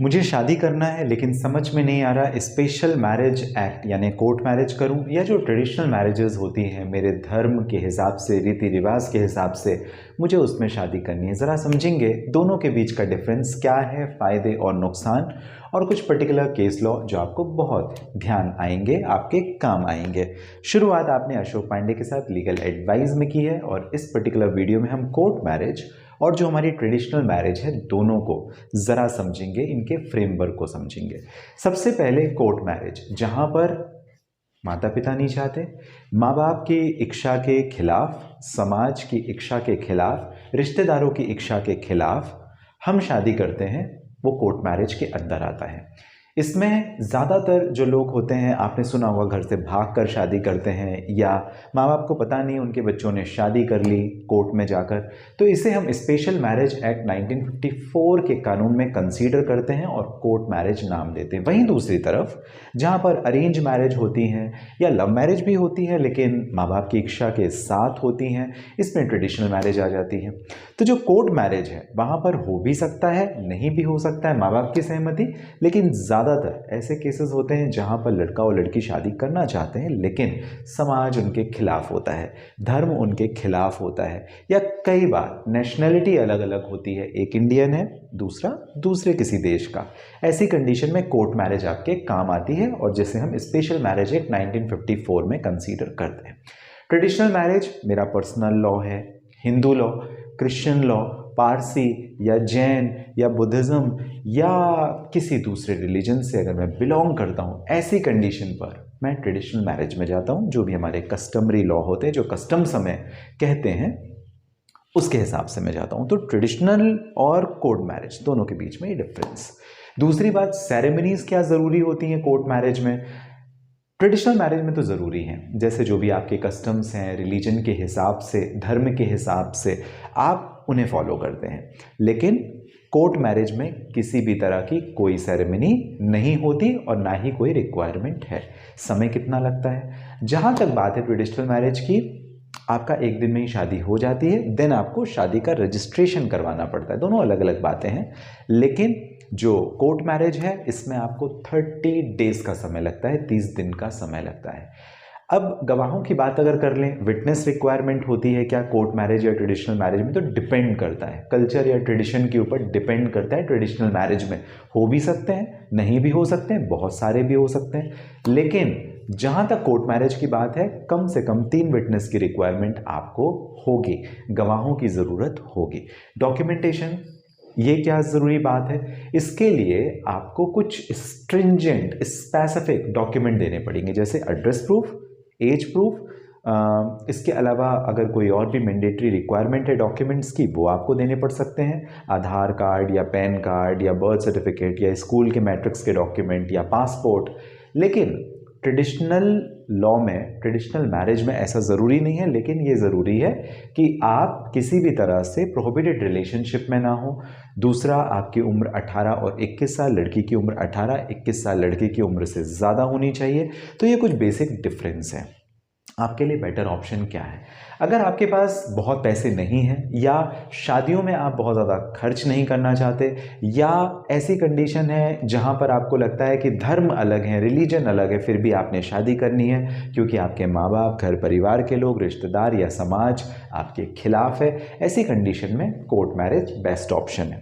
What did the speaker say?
मुझे शादी करना है लेकिन समझ में नहीं आ रहा स्पेशल मैरिज एक्ट यानी कोर्ट मैरिज करूं या जो ट्रेडिशनल मैरिजेस होती हैं मेरे धर्म के हिसाब से, रीति रिवाज के हिसाब से मुझे उसमें शादी करनी है। ज़रा समझेंगे दोनों के बीच का डिफरेंस क्या है, फ़ायदे और नुकसान, और कुछ पर्टिकुलर केस लॉ जो आपको बहुत ध्यान आएंगे, आपके काम आएंगे। शुरुआत आपने अशोक पांडे के साथ लीगल एडवाइस में की है और इस पर्टिकुलर वीडियो में हम कोर्ट मैरिज और जो हमारी ट्रेडिशनल मैरिज है दोनों को ज़रा समझेंगे, इनके फ्रेमवर्क को समझेंगे। सबसे पहले कोर्ट मैरिज, जहाँ पर माता पिता नहीं चाहते, माँ बाप की इच्छा के खिलाफ, समाज की इच्छा के खिलाफ, रिश्तेदारों की इच्छा के खिलाफ हम शादी करते हैं, वो कोर्ट मैरिज के अंदर आता है। इसमें ज़्यादातर जो लोग होते हैं, आपने सुना होगा, घर से भाग कर शादी करते हैं या माँ बाप को पता नहीं उनके बच्चों ने शादी कर ली कोर्ट में जाकर, तो इसे हम स्पेशल मैरिज एक्ट 1954 के कानून में कंसीडर करते हैं और कोर्ट मैरिज नाम देते हैं। वहीं दूसरी तरफ जहाँ पर अरेंज मैरिज होती हैं या लव मैरिज भी होती है लेकिन माँ बाप की इच्छा के साथ होती हैं, इसमें ट्रेडिशनल मैरिज आ जाती है। तो जो कोर्ट मैरिज है वहाँ पर हो भी सकता है, नहीं भी हो सकता है माँ बाप की सहमति, लेकिन ज़्यादातर ऐसे केसेस होते हैं जहाँ पर लड़का और लड़की शादी करना चाहते हैं लेकिन समाज उनके खिलाफ होता है, धर्म उनके खिलाफ होता है, या कई बार नेशनैलिटी अलग अलग होती है, एक इंडियन है दूसरा दूसरे किसी देश का। ऐसी कंडीशन में कोर्ट मैरिज आपके काम आती है और जिसे हम स्पेशल मैरिज एक्ट 1954 में कंसीडर करते हैं। ट्रेडिशनल मैरिज मेरा पर्सनल लॉ है, Hindu law, Christian law, Parsi या जैन या बुद्धिज़्म या किसी दूसरे रिलीजन से अगर मैं बिलोंग करता हूँ, ऐसी कंडीशन पर मैं ट्रेडिशनल मैरिज में जाता हूँ। जो भी हमारे कस्टमरी लॉ होते हैं, जो कस्टम्स हमें कहते हैं, उसके हिसाब से मैं जाता हूँ। तो ट्रेडिशनल और कोर्ट मैरिज दोनों के बीच में ये डिफरेंस। दूसरी बात, सेरेमनीज क्या ज़रूरी होती हैं कोर्ट मैरिज में? ट्रेडिशनल मैरिज में तो ज़रूरी हैं, जैसे जो भी आपके कस्टम्स हैं, रिलीजन के हिसाब से, धर्म के हिसाब से आप उन्हें फॉलो करते हैं, लेकिन कोर्ट मैरिज में किसी भी तरह की कोई सेरेमनी नहीं होती और ना ही कोई रिक्वायरमेंट है। समय कितना लगता है? जहाँ तक बात है ट्रेडिशनल मैरिज की, आपका एक दिन में ही शादी हो जाती है, देन आपको शादी का रजिस्ट्रेशन करवाना पड़ता है। दोनों अलग अलग बातें हैं, लेकिन जो कोर्ट मैरिज है इसमें आपको 30 डेज का समय लगता है, 30 दिन का समय लगता है। अब गवाहों की बात अगर कर लें, विटनेस रिक्वायरमेंट होती है क्या कोर्ट मैरिज या ट्रेडिशनल मैरिज में? तो डिपेंड करता है, कल्चर या ट्रेडिशन के ऊपर डिपेंड करता है। ट्रेडिशनल मैरिज में हो भी सकते हैं, नहीं भी हो सकते हैं, बहुत सारे भी हो सकते हैं, लेकिन जहाँ तक कोर्ट मैरिज की बात है, कम से कम 3 विटनेस की रिक्वायरमेंट आपको होगी, गवाहों की ज़रूरत होगी। डॉक्यूमेंटेशन, ये क्या ज़रूरी बात है? इसके लिए आपको कुछ स्ट्रिंजेंट स्पेसिफिक डॉक्यूमेंट देने पड़ेंगे, जैसे एड्रेस प्रूफ, एज प्रूफ। इसके अलावा अगर कोई और भी मैंडेटरी रिक्वायरमेंट है डॉक्यूमेंट्स की, वो आपको देने पड़ सकते हैं। आधार कार्ड या पैन कार्ड या बर्थ सर्टिफिकेट या स्कूल के मैट्रिक्स के डॉक्यूमेंट या पासपोर्ट। लेकिन ट्रेडिशनल लॉ में, ट्रेडिशनल मैरिज में ऐसा ज़रूरी नहीं है, लेकिन ये ज़रूरी है कि आप किसी भी तरह से प्रोहिबिटेड रिलेशनशिप में ना हो। दूसरा, आपकी उम्र 18 और 21 साल, लड़की की उम्र 18, 21 साल लड़के की उम्र से ज़्यादा होनी चाहिए। तो ये कुछ बेसिक डिफरेंस है। आपके लिए बेटर ऑप्शन क्या है? अगर आपके पास बहुत पैसे नहीं हैं या शादियों में आप बहुत ज़्यादा खर्च नहीं करना चाहते, या ऐसी कंडीशन है जहां पर आपको लगता है कि धर्म अलग है, रिलीजन अलग है, फिर भी आपने शादी करनी है क्योंकि आपके माँ बाप, घर परिवार के लोग, रिश्तेदार या समाज आपके खिलाफ है, ऐसी कंडीशन में कोर्ट मैरिज बेस्ट ऑप्शन है।